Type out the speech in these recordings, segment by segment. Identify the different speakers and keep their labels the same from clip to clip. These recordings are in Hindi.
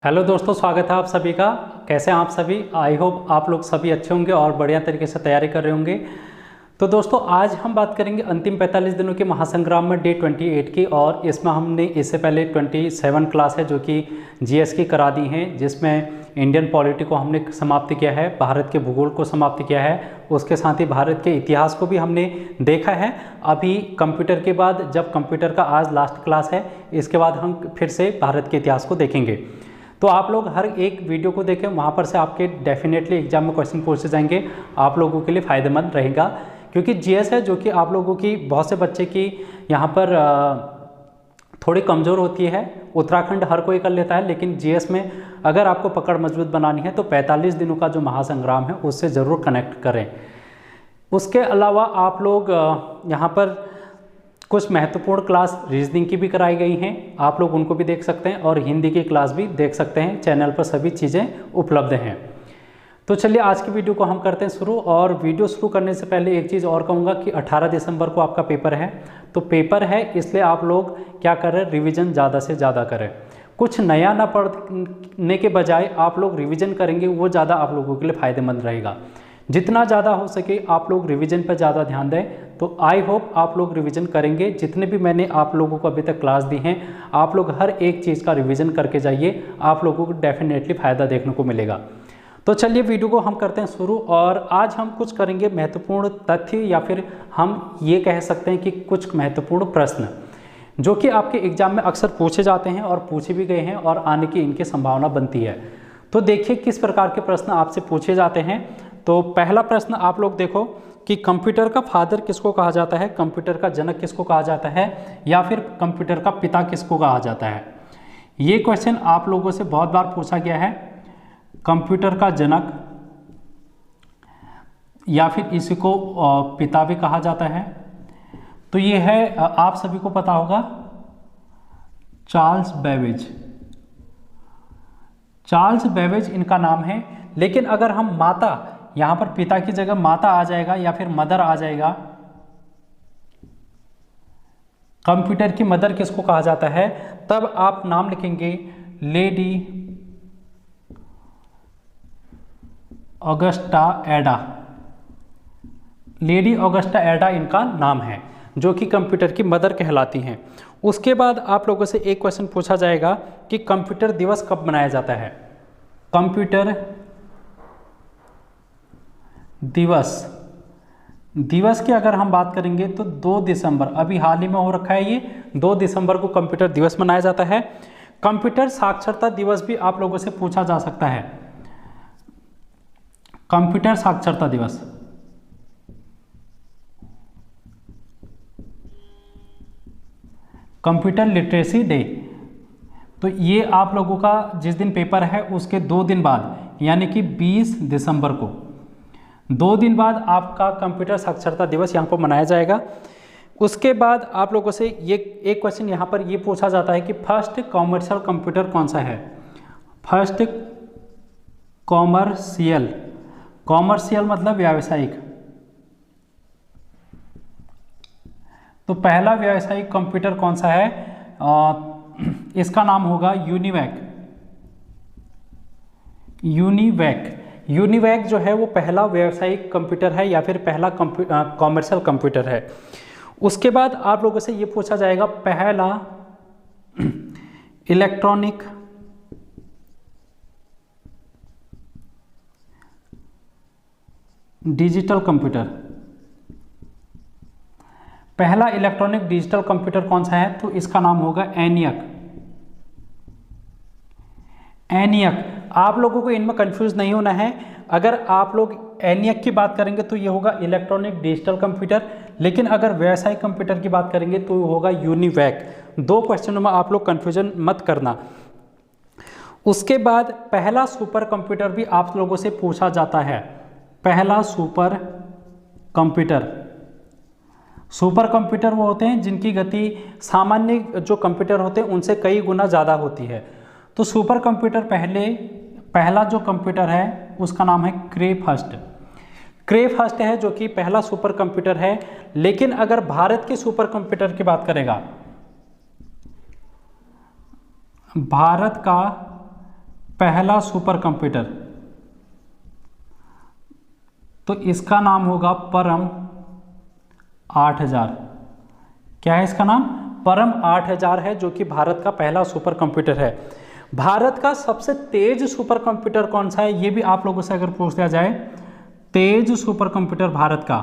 Speaker 1: हेलो दोस्तों, स्वागत है आप सभी का। कैसे हैं आप सभी? आई होप आप लोग सभी अच्छे होंगे और बढ़िया तरीके से तैयारी कर रहे होंगे। तो दोस्तों, आज हम बात करेंगे अंतिम 45 दिनों के महासंग्राम में डे 28 की। और इसमें हमने इससे पहले 27 क्लास है जो कि जीएस की करा दी हैं, जिसमें इंडियन पॉलिटी को हमने समाप्त किया है, भारत के भूगोल को समाप्त किया है, उसके साथ ही भारत के इतिहास को भी हमने देखा है। अभी कंप्यूटर के बाद, जब कंप्यूटर का आज लास्ट क्लास है, इसके बाद हम फिर से भारत के इतिहास को देखेंगे। तो आप लोग हर एक वीडियो को देखें, वहाँ पर से आपके डेफिनेटली एग्जाम में क्वेश्चन पूछे जाएंगे, आप लोगों के लिए फ़ायदेमंद रहेगा। क्योंकि जीएस है जो कि आप लोगों की बहुत से बच्चे की यहाँ पर थोड़ी कमज़ोर होती है। उत्तराखंड हर कोई कर लेता है, लेकिन जीएस में अगर आपको पकड़ मजबूत बनानी है तो 45 दिनों का जो महासंग्राम है उससे ज़रूर कनेक्ट करें। उसके अलावा आप लोग यहाँ पर कुछ महत्वपूर्ण क्लास रीजनिंग की भी कराई गई हैं, आप लोग उनको भी देख सकते हैं और हिंदी की क्लास भी देख सकते हैं। चैनल पर सभी चीज़ें उपलब्ध हैं। तो चलिए आज की वीडियो को हम करते हैं शुरू। और वीडियो शुरू करने से पहले एक चीज़ और कहूँगा कि 18 दिसंबर को आपका पेपर है। तो पेपर है इसलिए आप लोग क्या करें, रिविज़न ज़्यादा से ज़्यादा करें। कुछ नया ना पढ़ने के बजाय आप लोग रिविज़न करेंगे, वो ज़्यादा आप लोगों के लिए फ़ायदेमंद रहेगा। जितना ज़्यादा हो सके आप लोग रिवीजन पर ज़्यादा ध्यान दें। तो आई होप आप लोग रिवीजन करेंगे। जितने भी मैंने आप लोगों को अभी तक क्लास दी हैं, आप लोग हर एक चीज़ का रिवीजन करके जाइए, आप लोगों को डेफिनेटली फ़ायदा देखने को मिलेगा। तो चलिए वीडियो को हम करते हैं शुरू। और आज हम कुछ करेंगे महत्वपूर्ण तथ्य, या फिर हम ये कह सकते हैं कि कुछ महत्वपूर्ण प्रश्न जो कि आपके एग्जाम में अक्सर पूछे जाते हैं और पूछे भी गए हैं और आने की इनकी संभावना बनती है। तो देखिए किस प्रकार के प्रश्न आपसे पूछे जाते हैं। तो पहला प्रश्न आप लोग देखो कि कंप्यूटर का फादर किसको कहा जाता है, कंप्यूटर का जनक किसको कहा जाता है, या फिर कंप्यूटर का पिता किसको कहा जाता है। ये क्वेश्चन आप लोगों से बहुत बार पूछा गया है। कंप्यूटर का जनक या फिर इसी को पिता भी कहा जाता है। तो ये है, आप सभी को पता होगा, चार्ल्स बेबेज। चार्ल्स बेबेज इनका नाम है। लेकिन अगर हम माता, यहाँ पर पिता की जगह माता आ जाएगा या फिर मदर आ जाएगा। कंप्यूटर की मदर किसको कहा जाता है, तब आप नाम लिखेंगे लेडी ऑगस्टा एडा। लेडी ऑगस्टा एडा इनका नाम है, जो कि कंप्यूटर की मदर कहलाती हैं। उसके बाद आप लोगों से एक क्वेश्चन पूछा जाएगा कि कंप्यूटर दिवस कब मनाया जाता है। कंप्यूटर दिवस की अगर हम बात करेंगे तो 2 दिसंबर, अभी हाल ही में हो रखा है, ये 2 दिसंबर को कंप्यूटर दिवस मनाया जाता है। कंप्यूटर साक्षरता दिवस भी आप लोगों से पूछा जा सकता है। कंप्यूटर साक्षरता दिवस, कंप्यूटर लिटरेसी डे। तो ये आप लोगों का जिस दिन पेपर है उसके 2 दिन बाद, यानी कि 20 दिसंबर को, 2 दिन बाद आपका कंप्यूटर साक्षरता दिवस यहाँ पर मनाया जाएगा। उसके बाद आप लोगों से ये एक क्वेश्चन यहाँ पर ये पूछा जाता है कि फर्स्ट कॉमर्शियल कंप्यूटर कौन सा है। फर्स्ट कॉमर्शियल मतलब व्यावसायिक। तो पहला व्यावसायिक कंप्यूटर कौन सा है, इसका नाम होगा यूनिवैक जो है वो पहला व्यावसायिक कंप्यूटर है या फिर पहला कॉमर्शियल कंप्यूटर है। उसके बाद आप लोगों से ये पूछा जाएगा पहला इलेक्ट्रॉनिक डिजिटल कंप्यूटर। पहला इलेक्ट्रॉनिक डिजिटल कंप्यूटर कौन सा है, तो इसका नाम होगा एनियक। आप लोगों को इनमें कंफ्यूज नहीं होना है। अगर आप लोग एनियक की बात करेंगे तो ये होगा इलेक्ट्रॉनिक डिजिटल कंप्यूटर, लेकिन अगर व्यावसायिक कंप्यूटर की बात करेंगे तो ये होगा यूनिवैक। 2 क्वेश्चनों में आप लोग कंफ्यूजन मत करना। उसके बाद पहला सुपर कंप्यूटर भी आप लोगों से पूछा जाता है। पहला सुपर कंप्यूटर वो होते हैं जिनकी गति सामान्य जो कंप्यूटर होते हैं उनसे कई गुना ज़्यादा होती है। तो सुपर कंप्यूटर पहला जो कंप्यूटर है उसका नाम है क्रे फर्स्ट है, जो कि पहला सुपर कंप्यूटर है। लेकिन अगर भारत के सुपर कंप्यूटर की बात करेगा, भारत का पहला सुपर कंप्यूटर, तो इसका नाम होगा परम 8000। क्या है इसका नाम? परम 8000 है, जो कि भारत का पहला सुपर कंप्यूटर है। भारत का सबसे तेज सुपर कंप्यूटर कौन सा है, ये भी आप लोगों से अगर पूछ लिया जाए, तेज सुपर कंप्यूटर भारत का,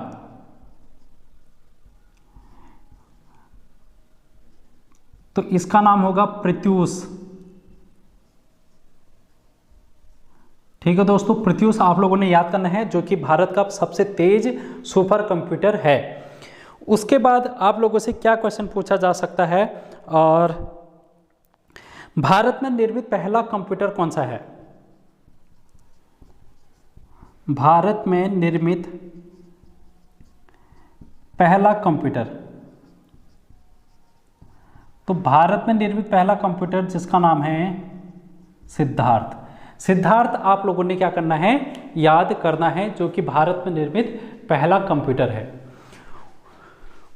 Speaker 1: तो इसका नाम होगा प्रत्यूष। ठीक है दोस्तों, प्रत्यूष आप लोगों ने याद करना है, जो कि भारत का सबसे तेज सुपर कंप्यूटर है। उसके बाद आप लोगों से क्या क्वेश्चन पूछा जा सकता है, और भारत में निर्मित पहला कंप्यूटर कौन सा है? भारत में निर्मित पहला कंप्यूटर, तो भारत में निर्मित पहला कंप्यूटर जिसका नाम है सिद्धार्थ। सिद्धार्थ आप लोगों ने क्या करना है, याद करना है, जो कि भारत में निर्मित पहला कंप्यूटर है।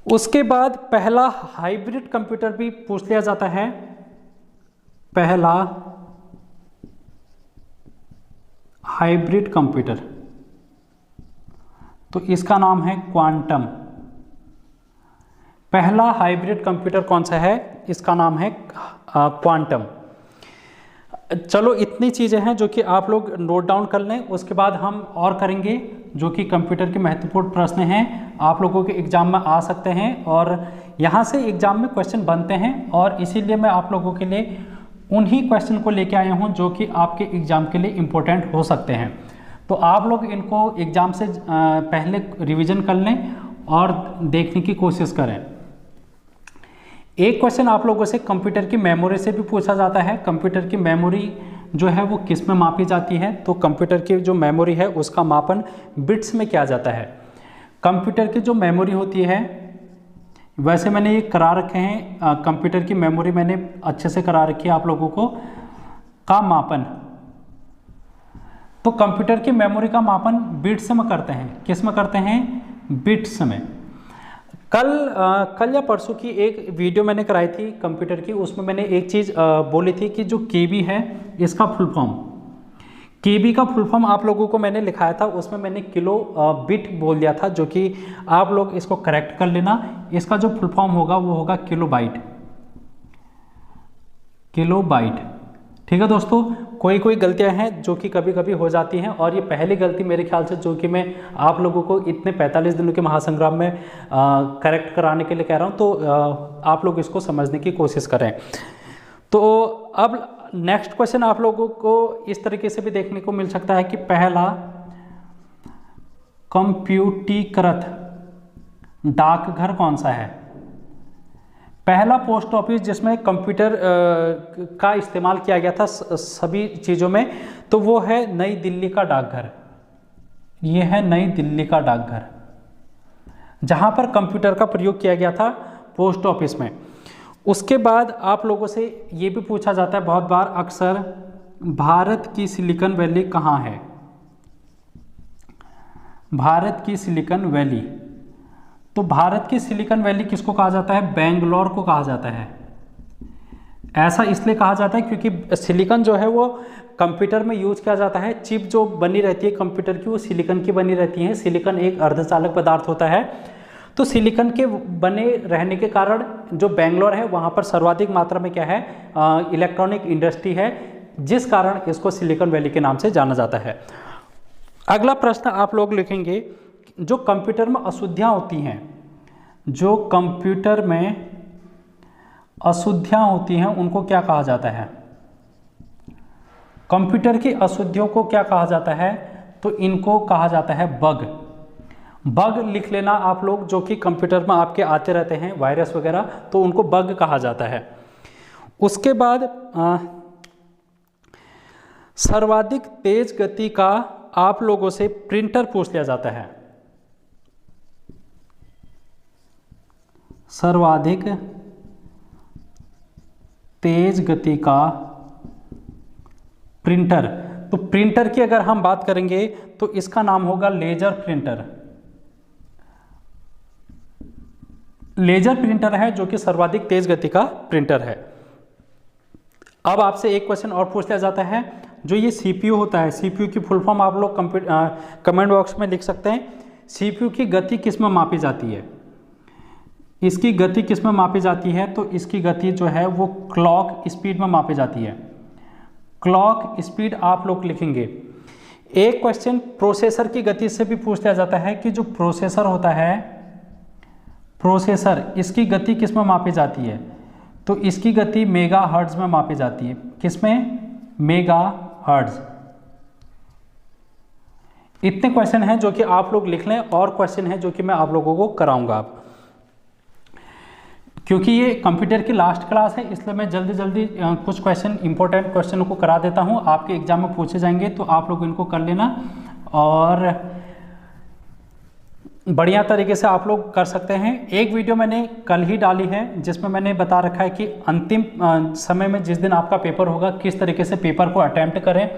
Speaker 1: उसके बाद पहला हाइब्रिड कंप्यूटर भी पूछ लिया जाता है, पहला हाइब्रिड कंप्यूटर, तो इसका नाम है क्वांटम। पहला हाइब्रिड कंप्यूटर कौन सा है? इसका नाम है क्वांटम। चलो इतनी चीज़ें हैं जो कि आप लोग नोट डाउन कर लें। उसके बाद हम और करेंगे, जो कि कंप्यूटर के महत्वपूर्ण प्रश्न हैं, आप लोगों के एग्जाम में आ सकते हैं और यहाँ से एग्जाम में क्वेश्चन बनते हैं, और इसीलिए मैं आप लोगों के लिए उन्हीं क्वेश्चन को लेके आया हूँ जो कि आपके एग्जाम के लिए इम्पोर्टेंट हो सकते हैं। तो आप लोग इनको एग्जाम से पहले रिवीजन कर लें और देखने की कोशिश करें। एक क्वेश्चन आप लोगों से कंप्यूटर की मेमोरी से भी पूछा जाता है। कंप्यूटर की मेमोरी जो है वो किस में मापी जाती है? तो कंप्यूटर की जो मेमोरी है उसका मापन बिट्स में किया जाता है। कंप्यूटर की जो मेमोरी होती है, वैसे मैंने ये करा रखे हैं, कंप्यूटर की मेमोरी मैंने अच्छे से करा रखी है आप लोगों को, का मापन। तो कंप्यूटर की मेमोरी का मापन बिट्स में करते हैं। किस में करते हैं? बिट्स में। कल या परसों की एक वीडियो मैंने कराई थी कंप्यूटर की, उसमें मैंने एक चीज़ बोली थी कि जो केबी है इसका फुल फॉर्म, केबी का फुल फॉर्म आप लोगों को मैंने लिखाया था, उसमें मैंने किलो बिट बोल दिया था, जो कि आप लोग इसको करेक्ट कर लेना। इसका जो फुल फॉर्म होगा वो होगा किलो बाइट, किलो बाइट। ठीक है दोस्तों, कोई कोई गलतियां हैं जो कि कभी कभी हो जाती हैं, और ये पहली गलती मेरे ख्याल से जो कि मैं आप लोगों को इतने 45 दिनों के महासंग्राम में करेक्ट कराने के लिए कह रहा हूं, तो आप लोग इसको समझने की कोशिश करें। तो अब नेक्स्ट क्वेश्चन आप लोगों को इस तरीके से भी देखने को मिल सकता है कि पहला कंप्यूटरीकृत डाकघर कौन सा है? पहला पोस्ट ऑफिस जिसमें कंप्यूटर का इस्तेमाल किया गया था सभी चीज़ों में, तो वो है नई दिल्ली का डाकघर। ये है नई दिल्ली का डाकघर, जहाँ पर कंप्यूटर का प्रयोग किया गया था पोस्ट ऑफिस में। उसके बाद आप लोगों से ये भी पूछा जाता है बहुत बार अक्सर, भारत की सिलिकॉन वैली कहाँ है? भारत की सिलिकॉन वैली, तो भारत की सिलिकॉन वैली किसको कहा जाता है? बेंगलोर को कहा जाता है। ऐसा इसलिए कहा जाता है क्योंकि सिलिकॉन जो है वो कंप्यूटर में यूज किया जाता है। चिप जो बनी रहती है कंप्यूटर की वो सिलिकॉन की बनी रहती है। सिलिकॉन एक अर्धचालक पदार्थ होता है, तो सिलिकॉन के बने रहने के कारण जो बेंगलोर है वहाँ पर सर्वाधिक मात्रा में क्या है, इलेक्ट्रॉनिक इंडस्ट्री है, जिस कारण इसको सिलिकॉन वैली के नाम से जाना जाता है। अगला प्रश्न आप लोग लिखेंगे, जो कंप्यूटर में अशुद्धियाँ होती हैं, जो कंप्यूटर में अशुद्धियाँ होती हैं उनको क्या कहा जाता है? कंप्यूटर की अशुद्धियों को क्या कहा जाता है? तो इनको कहा जाता है बग। बग लिख लेना आप लोग, जो कि कंप्यूटर में आपके आते रहते हैं वायरस वगैरह, तो उनको बग कहा जाता है। उसके बाद सर्वाधिक तेज गति का आप लोगों से प्रिंटर पूछ लिया जाता है। सर्वाधिक तेज गति का प्रिंटर, तो प्रिंटर की अगर हम बात करेंगे तो इसका नाम होगा लेजर प्रिंटर। लेजर प्रिंटर है जो कि सर्वाधिक तेज गति का प्रिंटर है। अब आपसे एक क्वेश्चन और पूछ लिया जाता है, जो ये CPU होता है, CPU की फुल फॉर्म आप लोग कमेंट बॉक्स में लिख सकते हैं। CPU की गति किस में मापी जाती है, इसकी गति किस में मापी जाती है, तो इसकी गति जो है वो क्लॉक स्पीड में मापी जाती है। क्लॉक स्पीड आप लोग लिखेंगे। एक क्वेश्चन प्रोसेसर की गति से भी पूछ लिया जाता है कि जो प्रोसेसर होता है, प्रोसेसर, इसकी गति किस में मापी जाती है, तो इसकी गति मेगाहर्ट्ज में मापी जाती है। किस में? मेगाहर्ट्ज। इतने क्वेश्चन हैं जो कि आप लोग लिख लें, और क्वेश्चन हैं जो कि मैं आप लोगों को कराऊंगा। आप क्योंकि ये कंप्यूटर की लास्ट क्लास है, इसलिए मैं जल्दी जल्दी कुछ क्वेश्चन, इंपॉर्टेंट क्वेश्चनों को करा देता हूँ। आपके एग्जाम में पूछे जाएंगे तो आप लोग इनको कर लेना, और बढ़िया तरीके से आप लोग कर सकते हैं। एक वीडियो मैंने कल ही डाली है जिसमें मैंने बता रखा है कि अंतिम समय में जिस दिन आपका पेपर होगा किस तरीके से पेपर को अटेम्प्ट करें,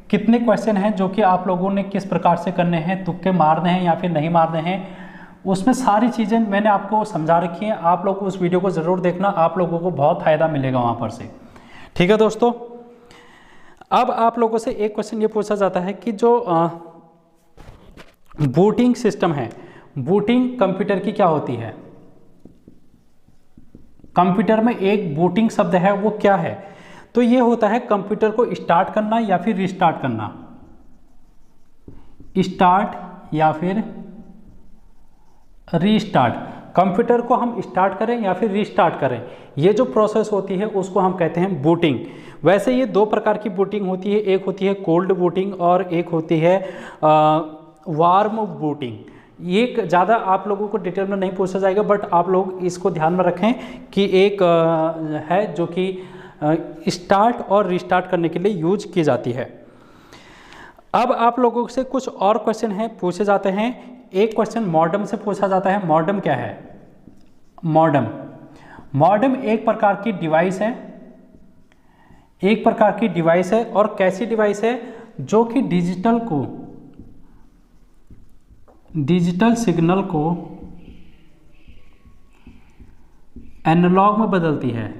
Speaker 1: कितने क्वेश्चन हैं जो कि आप लोगों ने किस प्रकार से करने हैं, तुक्के मारने हैं या फिर नहीं मारने हैं, उसमें सारी चीज़ें मैंने आपको समझा रखी हैं। आप लोग उस वीडियो को ज़रूर देखना, आप लोगों को बहुत फ़ायदा मिलेगा वहाँ पर से। ठीक है दोस्तों, अब आप लोगों से एक क्वेश्चन ये पूछा जाता है कि जो बूटिंग सिस्टम है, बूटिंग कंप्यूटर की क्या होती है? कंप्यूटर में एक बूटिंग शब्द है, वो क्या है? तो ये होता है कंप्यूटर को स्टार्ट करना या फिर रिस्टार्ट करना। स्टार्ट या फिर रीस्टार्ट। कंप्यूटर को हम स्टार्ट करें या फिर रीस्टार्ट करें, ये जो प्रोसेस होती है उसको हम कहते हैं बूटिंग। वैसे ये दो प्रकार की बूटिंग होती है, एक होती है कोल्ड बूटिंग और एक होती है वार्म बूटिंग। ये ज़्यादा आप लोगों को डिटेल में नहीं पूछा जाएगा, बट आप लोग इसको ध्यान में रखें कि एक है जो कि स्टार्ट और रीस्टार्ट करने के लिए यूज की जाती है। अब आप लोगों से कुछ और क्वेश्चन हैं पूछे जाते हैं। एक क्वेश्चन मॉडेम से पूछा जाता है। मॉडेम क्या है? मॉडेम, मॉडेम एक प्रकार की डिवाइस है, एक प्रकार की डिवाइस है। और कैसी डिवाइस है? जो कि डिजिटल सिग्नल को एनालॉग में बदलती है।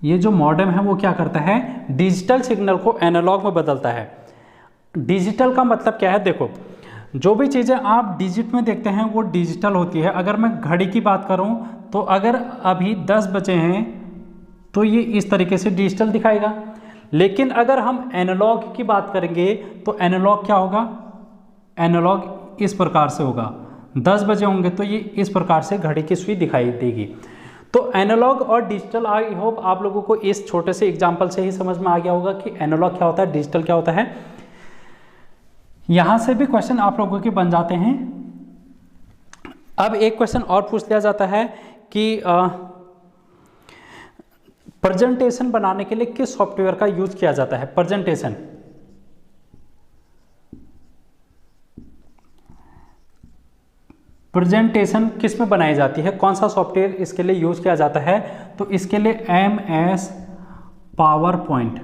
Speaker 1: ये जो मॉडेम है वो क्या करता है? डिजिटल सिग्नल को एनालॉग में बदलता है। डिजिटल का मतलब क्या है? देखो, जो भी चीज़ें आप डिजिट में देखते हैं वो डिजिटल होती है। अगर मैं घड़ी की बात करूं तो अगर अभी 10 बजे हैं तो ये इस तरीके से डिजिटल दिखाएगा। लेकिन अगर हम एनालॉग की बात करेंगे तो एनालॉग क्या होगा? एनालॉग इस प्रकार से होगा। 10 बजे होंगे तो ये इस प्रकार से घड़ी की सुई दिखाई देगी। तो एनालॉग और डिजिटल, आई होप आप लोगों को इस छोटे से एग्जाम्पल से ही समझ में आ गया होगा कि एनालॉग क्या होता है, डिजिटल क्या होता है। यहां से भी क्वेश्चन आप लोगों के बन जाते हैं। अब एक क्वेश्चन और पूछ लिया जाता है कि प्रेजेंटेशन बनाने के लिए किस सॉफ्टवेयर का यूज किया जाता है? प्रेजेंटेशन, प्रेजेंटेशन किस में बनाई जाती है? कौन सा सॉफ्टवेयर इसके लिए यूज किया जाता है? तो इसके लिए MS power point.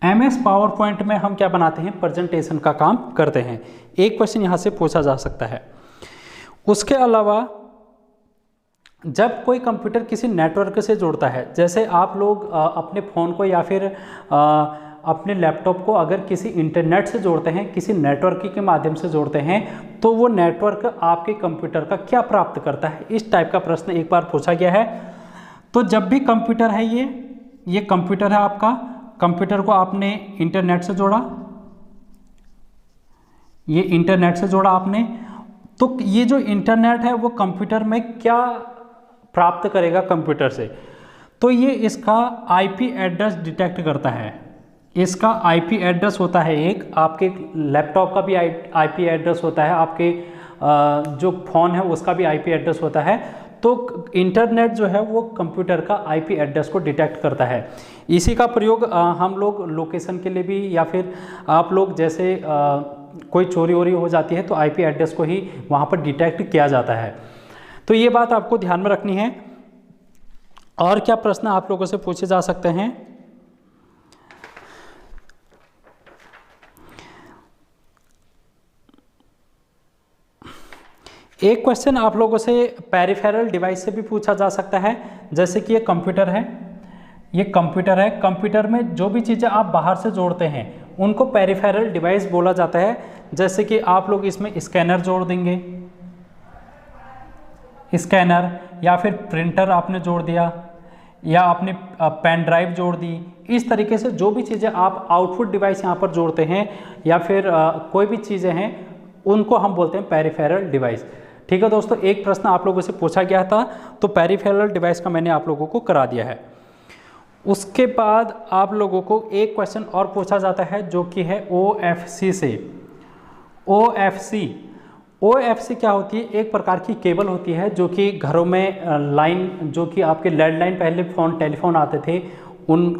Speaker 1: MS power point में हम क्या बनाते हैं? प्रेजेंटेशन का काम करते हैं। एक क्वेश्चन यहां से पूछा जा सकता है। उसके अलावा जब कोई कंप्यूटर किसी नेटवर्क से जुड़ता है, जैसे आप लोग अपने फ़ोन को या फिर अपने लैपटॉप को अगर किसी इंटरनेट से जोड़ते हैं, किसी नेटवर्क के माध्यम से जोड़ते हैं, तो वो नेटवर्क आपके कंप्यूटर का क्या प्राप्त करता है? इस टाइप का प्रश्न एक बार पूछा गया है। तो जब भी कंप्यूटर है, ये कंप्यूटर है आपका, कंप्यूटर को आपने इंटरनेट से जोड़ा, ये इंटरनेट से जोड़ा आपने, तो ये जो इंटरनेट है वो कंप्यूटर में क्या प्राप्त करेगा कंप्यूटर से? तो ये इसका IP एड्रेस डिटेक्ट करता है। इसका IP एड्रेस होता है एक, आपके लैपटॉप का भी IP एड्रेस होता है, आपके जो फ़ोन है उसका भी IP एड्रेस होता है। तो इंटरनेट जो है वो कंप्यूटर का IP एड्रेस को डिटेक्ट करता है। इसी का प्रयोग हम लोग लोकेशन के लिए भी, या फिर आप लोग जैसे कोई चोरी वोरी हो जाती है तो IP एड्रेस को ही वहाँ पर डिटेक्ट किया जाता है। तो ये बात आपको ध्यान में रखनी है। और क्या प्रश्न आप लोगों से पूछे जा सकते हैं? एक क्वेश्चन आप लोगों से पेरिफेरल डिवाइस से भी पूछा जा सकता है, जैसे कि ये कंप्यूटर है, ये कंप्यूटर है, कंप्यूटर में जो भी चीज़ें आप बाहर से जोड़ते हैं उनको पेरिफेरल डिवाइस बोला जाता है। जैसे कि आप लोग इसमें स्कैनर जोड़ देंगे, स्कैनर, या फिर प्रिंटर आपने जोड़ दिया, या आपने पेन ड्राइव जोड़ दी। इस तरीके से जो भी चीज़ें आप आउटपुट डिवाइस यहाँ पर जोड़ते हैं या फिर कोई भी चीज़ें हैं उनको हम बोलते हैं पेरिफेरल डिवाइस। ठीक है दोस्तों, एक प्रश्न आप लोगों से पूछा गया था तो पेरिफेरल डिवाइस का मैंने आप लोगों को करा दिया है। उसके बाद आप लोगों को एक क्वेश्चन और पूछा जाता है जो कि है OFC से। OFC क्या होती है? एक प्रकार की केबल होती है जो कि घरों में लाइन, जो कि आपके लैंडलाइन पहले फ़ोन टेलीफोन आते थे, उन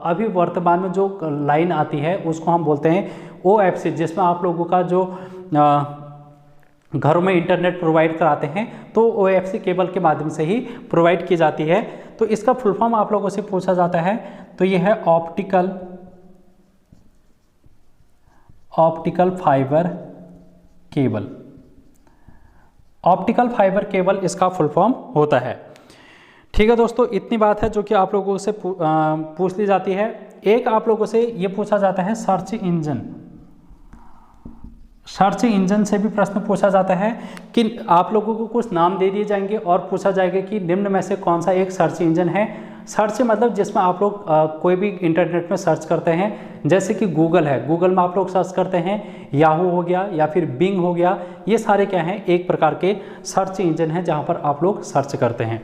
Speaker 1: अभी वर्तमान में जो लाइन आती है उसको हम बोलते हैं OFC, जिसमें आप लोगों का जो घरों में इंटरनेट प्रोवाइड कराते हैं तो OFC केबल के माध्यम से ही प्रोवाइड की जाती है। तो इसका फुल फॉर्म आप लोगों से पूछा जाता है, तो ये है optical fibre cable. Optical fibre cable इसका फुल फॉर्म होता है। ठीक है दोस्तों, इतनी बात है जो कि आप लोगों से पूछ ली जाती है। एक आप लोगों से ये पूछा जाता है सर्च इंजन। सर्च इंजन से भी प्रश्न पूछा जाता है कि आप लोगों को कुछ नाम दे दिए जाएंगे और पूछा जाएगा कि निम्न में से कौन सा एक सर्च इंजन है। सर्च मतलब जिसमें आप लोग कोई भी इंटरनेट में सर्च करते हैं, जैसे कि गूगल है, गूगल में आप लोग सर्च करते हैं, याहू हो गया या फिर बिंग हो गया, ये सारे क्या हैं, एक प्रकार के सर्च इंजन हैं जहाँ पर आप लोग सर्च करते हैं।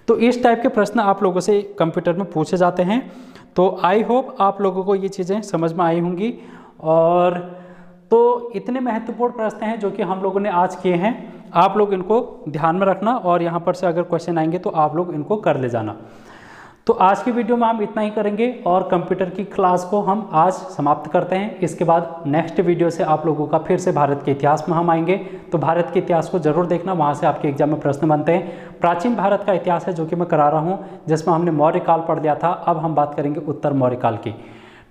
Speaker 1: तो इस टाइप के प्रश्न आप लोगों से कंप्यूटर में पूछे जाते हैं। तो आई होप आप लोगों को ये चीज़ें समझ में आई होंगी। और तो इतने महत्वपूर्ण प्रश्न हैं जो कि हम लोगों ने आज किए हैं, आप लोग इनको ध्यान में रखना और यहाँ पर से अगर क्वेश्चन आएंगे तो आप लोग इनको कर ले जाना। तो आज की वीडियो में हम इतना ही करेंगे और कंप्यूटर की क्लास को हम आज समाप्त करते हैं। इसके बाद नेक्स्ट वीडियो से आप लोगों का फिर से भारत के इतिहास में हम आएंगे। तो भारत के इतिहास को जरूर देखना, वहाँ से आपके एग्जाम में प्रश्न बनते हैं। प्राचीन भारत का इतिहास है जो कि मैं करा रहा हूँ, जिसमें हमने मौर्य काल पढ़ लिया था। अब हम बात करेंगे उत्तर मौर्य काल की।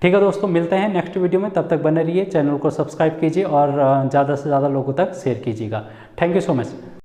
Speaker 1: ठीक है दोस्तों, मिलते हैं नेक्स्ट वीडियो में, तब तक बने रहिए। चैनल को सब्सक्राइब कीजिए और ज़्यादा से ज़्यादा लोगों तक शेयर कीजिएगा। Thank you so much.